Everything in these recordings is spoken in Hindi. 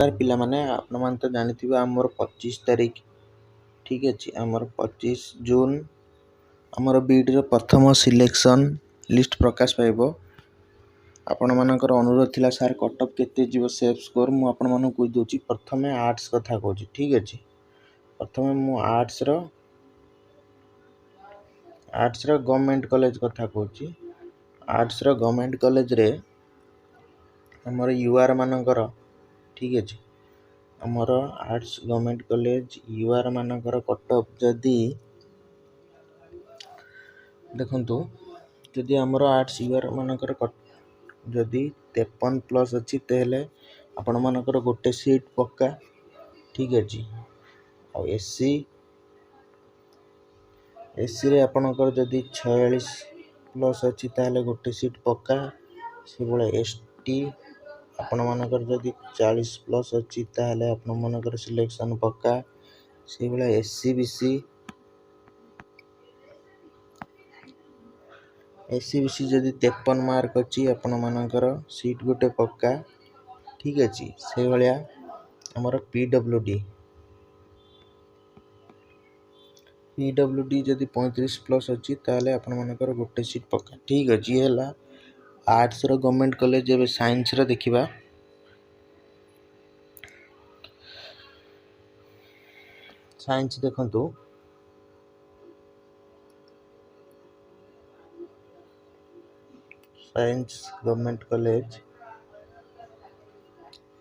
पिला माने आपण मान तो जानिथिबे हमर 25 तारिख ठीक अछि हमर 25 जून हमर बीड रो प्रथम सिलेक्शन लिस्ट प्रकाश पाइबो। आपण मानकर अनुरोध थिला सर कटअप केते जीवो सेफ स्कोर मु आपण मानक कहि दोची प्रथमे आर्ट्स कथा कहूची ठीक अछि। प्रथमे मु आर्ट्स रो गवर्नमेंट कॉलेज कथा कहूची। आर्ट्स रो गवर्नमेंट कॉलेज रे हमर यूआर मानकर ठीक अछि हमर आर्ट्स गवर्नमेंट कॉलेज यूआर मानकर कटअप जदी देखंतु जदी हमर आर्ट्स यूआर मानकर जदी 53 प्लस अछि तेले आपण मानकर गोटे सीट पक्का ठीक अछि। आ एससी रे आपणकर जदी 46 प्लस अछि ताले गोटे सीट पक्का से बोले एसटी आपण मानकर जदी 40 प्लस अछि ताले आपण मानकर सिलेक्शन पक्का से बोले एससी बीसी जदी 53 मार्क अछि आपण मानकर सीट गोटे पक्का ठीक अछि। से भलिया हमर पीडब्ल्यूडी जदी 35 प्लस अछि ताले आपण मानकर गोटे सीट पक्का ठीक अछि। एला आर्ट्स रो गवर्नमेंट कॉलेज एबे साइंस रो देखिबा साइंस देखंतु साइंस गवर्नमेंट कॉलेज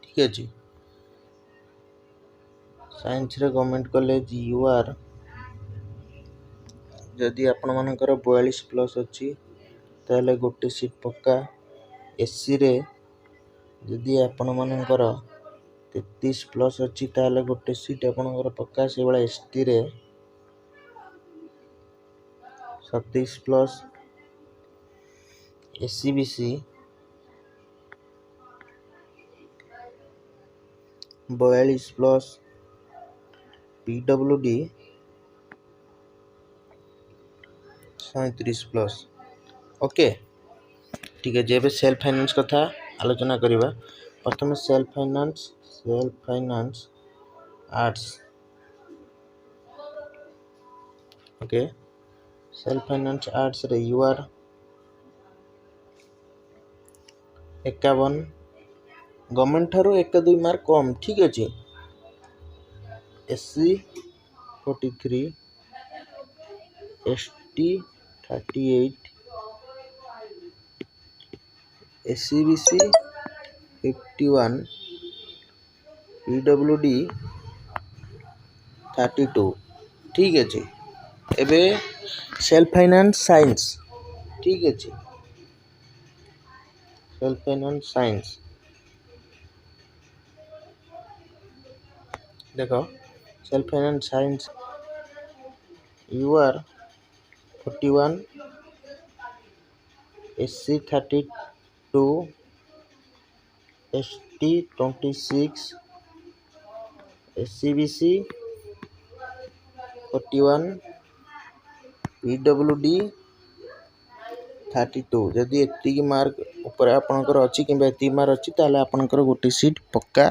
ठीक अछि। साइंस रे गवर्नमेंट कॉलेज यूआर जदी आपण मानकर 42 प्लस अछि ताले गोटे सीट पक्का। एससी रे जदी आपण मानकर 33 प्लस अछि ताले गोटे सीट आपणकर पक्का से वाला एसटी रे 27 plus SC BC 42 plus PWD 37 plus okay ठीक है। जेबे सेल्फ फाइनेंस कथा आलोचना करिबा प्रथम self finance arts okay self finance arts रे यूआर 51 गवर्नमेंट थारो 1-2 मार्क कम ठीक अछि। SC 43 ST 38 SC BC 51 PWD 32 ठीक अछि। एबे सेल्फ फाइनेंस साइंस ठीक अछि। सेल्फ फाइनेंस साइंस देखो self finance science UR 41 SC 32 ST 26 SC BC 41 PWD 32 जदी एतिकी मार्क ऊपर आपनकर अछि किबा एति मार्क अछि ताले आपनकर गोटे सीट पक्का